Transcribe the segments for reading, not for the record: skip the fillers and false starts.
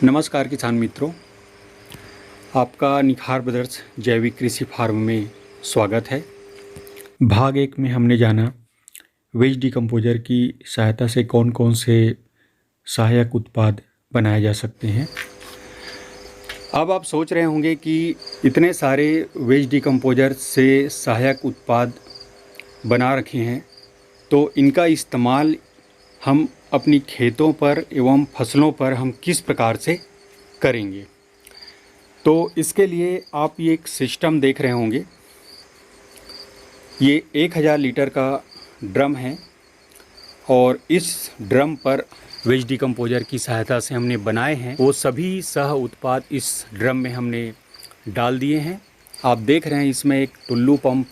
नमस्कार किसान मित्रों, आपका निखार ब्रदर्स जैविक कृषि फार्म में स्वागत है। भाग 1 में हमने जाना वेज डिकम्पोजर की सहायता से कौन कौन से सहायक उत्पाद बनाए जा सकते हैं। अब आप सोच रहे होंगे कि इतने सारे वेज डिकम्पोजर से सहायक उत्पाद बना रखे हैं, तो इनका इस्तेमाल हम अपनी खेतों पर एवं फसलों पर हम किस प्रकार से करेंगे। तो इसके लिए आप ये एक सिस्टम देख रहे होंगे। ये 1000 लीटर का ड्रम है और इस ड्रम पर वेज डिकम्पोजर की सहायता से हमने बनाए हैं वो सभी सह उत्पाद इस ड्रम में हमने डाल दिए हैं। आप देख रहे हैं इसमें एक टुल्लू पंप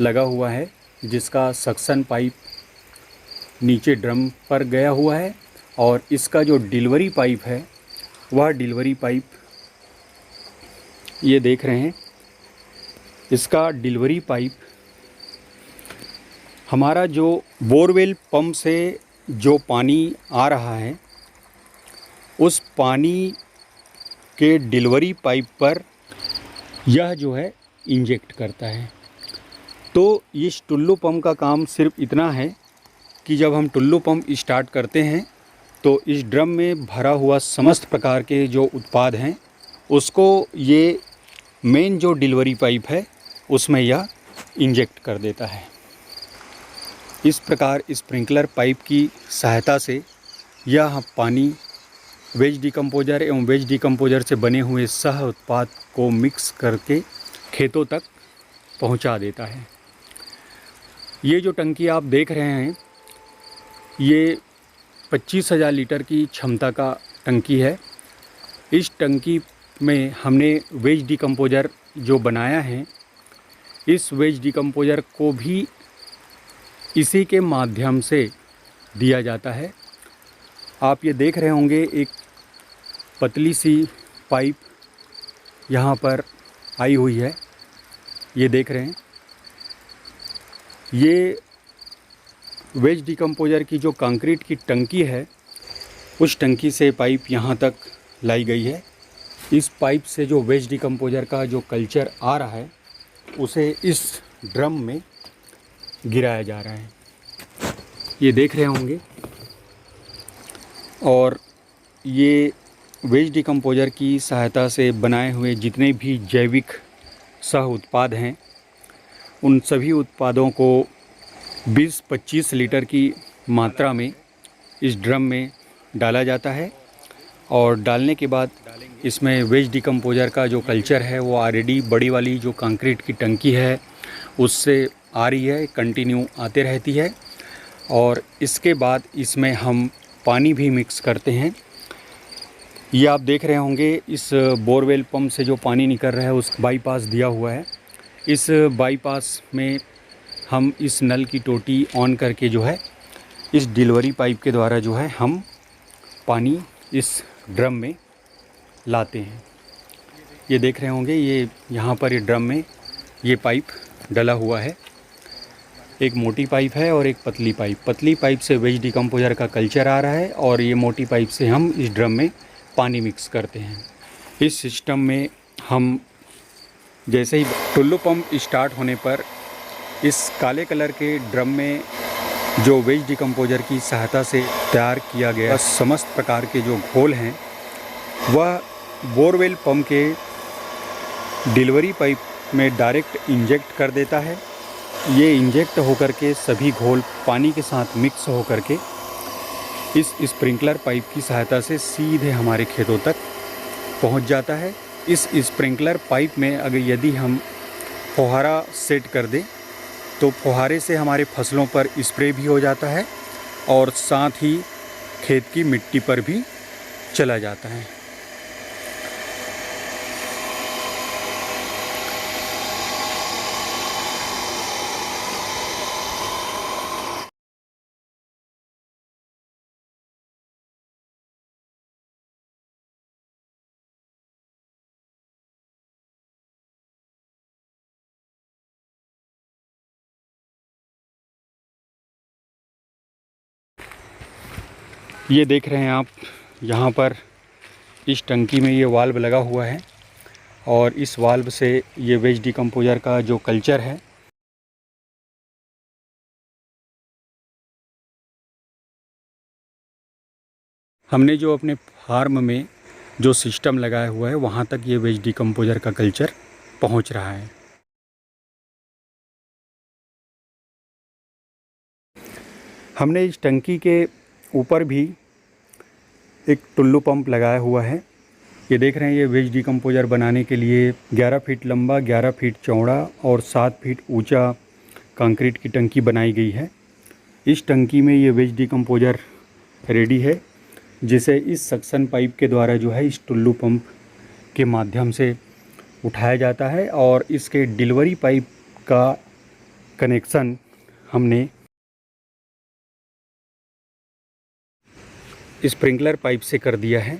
लगा हुआ है जिसका सक्शन पाइप नीचे ड्रम पर गया हुआ है और इसका जो डिलीवरी पाइप है वह डिलीवरी पाइप ये देख रहे हैं। इसका डिलीवरी पाइप हमारा जो बोरवेल पंप से जो पानी आ रहा है उस पानी के डिलीवरी पाइप पर यह जो है इंजेक्ट करता है। तो इस टुल्लू पंप का काम सिर्फ इतना है कि जब हम टुल्लू पंप स्टार्ट करते हैं तो इस ड्रम में भरा हुआ समस्त प्रकार के जो उत्पाद हैं उसको ये मेन जो डिलीवरी पाइप है उसमें यह इंजेक्ट कर देता है। इस प्रकार स्प्रिंकलर पाइप की सहायता से यह पानी वेज डिकम्पोजर एवं वेज डिकम्पोजर से बने हुए सह उत्पाद को मिक्स करके खेतों तक पहुंचा देता है। ये जो टंकी आप देख रहे हैं ये 25,000 लीटर की क्षमता का टंकी है। इस टंकी में हमने वेज डिकम्पोजर जो बनाया है इस वेज डिकम्पोजर को भी इसी के माध्यम से दिया जाता है। आप ये देख रहे होंगे एक पतली सी पाइप यहाँ पर आई हुई है, ये देख रहे हैं। ये वेज डिकम्पोजर की जो कंक्रीट की टंकी है उस टंकी से पाइप यहाँ तक लाई गई है। इस पाइप से जो वेज डिकम्पोजर का जो कल्चर आ रहा है उसे इस ड्रम में गिराया जा रहा है, ये देख रहे होंगे। और ये वेज डिकम्पोजर की सहायता से बनाए हुए जितने भी जैविक सह उत्पाद हैं उन सभी उत्पादों को 20-25 लीटर की मात्रा में इस ड्रम में डाला जाता है और डालने के बाद इसमें वेज डिकम्पोजर का जो कल्चर है वो ऑलरेडी बड़ी वाली जो कंक्रीट की टंकी है उससे आ रही है, कंटिन्यू आते रहती है। और इसके बाद इसमें हम पानी भी मिक्स करते हैं। ये आप देख रहे होंगे इस बोरवेल पंप से जो पानी निकल रहा है उस बाईपास दिया हुआ है। इस बाईपास में हम इस नल की टोटी ऑन करके जो है इस डिलीवरी पाइप के द्वारा जो है हम पानी इस ड्रम में लाते हैं। ये देख रहे होंगे ये यहाँ पर ये ड्रम में ये पाइप डला हुआ है। एक मोटी पाइप है और एक पतली पाइप। पतली पाइप से वेज डिकम्पोजर का कल्चर आ रहा है और ये मोटी पाइप से हम इस ड्रम में पानी मिक्स करते हैं। इस सिस्टम में हम जैसे ही टुल्लू पंप स्टार्ट होने पर इस काले कलर के ड्रम में जो वेज डिकम्पोजर की सहायता से तैयार किया गया समस्त प्रकार के जो घोल हैं वह बोरवेल पंप के डिलीवरी पाइप में डायरेक्ट इंजेक्ट कर देता है। ये इंजेक्ट होकर के सभी घोल पानी के साथ मिक्स होकर के इस स्प्रिंकलर पाइप की सहायता से सीधे हमारे खेतों तक पहुंच जाता है। इस स्प्रिंकलर पाइप में अगर यदि हम फुहारा सेट कर दें तो फुहारे से हमारे फसलों पर स्प्रे भी हो जाता है और साथ ही खेत की मिट्टी पर भी चला जाता है। ये देख रहे हैं आप यहाँ पर इस टंकी में ये वाल्व लगा हुआ है और इस वाल्व से ये वेज डिकम्पोज़र का जो कल्चर है हमने जो अपने फार्म में जो सिस्टम लगाया हुआ है वहाँ तक ये वेज डिकम्पोज़र का कल्चर पहुँच रहा है। हमने इस टंकी के ऊपर भी एक टुल्लू पंप लगाया हुआ है। ये देख रहे हैं, ये वेज डिकम्पोज़र बनाने के लिए 11 फीट लंबा, 11 फीट चौड़ा और 7 फीट ऊंचा कंक्रीट की टंकी बनाई गई है। इस टंकी में ये वेज डिकम्पोज़र रेडी है, जिसे इस सक्शन पाइप के द्वारा जो है इस टुल्लू पंप के माध्यम से उठाया जाता है और इसके डिलीवरी पाइप का कनेक्शन हमने स्प्रिंकलर पाइप से कर दिया है।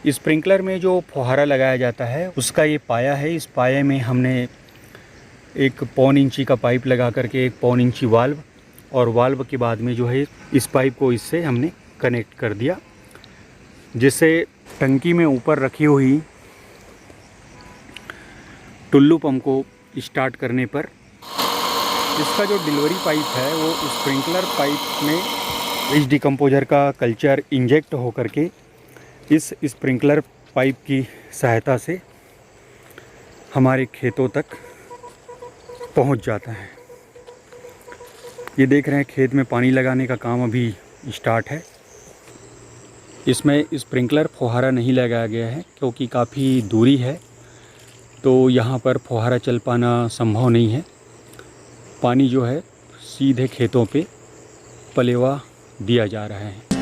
स्प्रिंकलर में जो फुहारा लगाया जाता है उसका ये पाया है। इस पाए में हमने एक 1.25 इंची का पाइप लगा करके 1.25 इंची वाल्व और वाल्व के बाद में जो है इस पाइप को इससे हमने कनेक्ट कर दिया, जिससे टंकी में ऊपर रखी हुई टुल्लू पंप को स्टार्ट करने पर इसका जो डिलीवरी पाइप है वो स्प्रिंकलर पाइप में वेज डिकम्पोज़र का कल्चर इंजेक्ट होकर के इस स्प्रिंकलर पाइप की सहायता से हमारे खेतों तक पहुंच जाता है। ये देख रहे हैं, खेत में पानी लगाने का काम अभी स्टार्ट है। इसमें स्प्रिंकलर फुहारा नहीं लगाया गया है क्योंकि काफ़ी दूरी है, तो यहाँ पर फुहारा चल पाना संभव नहीं है। पानी जो है सीधे खेतों पे पलेवा दिया जा रहा है।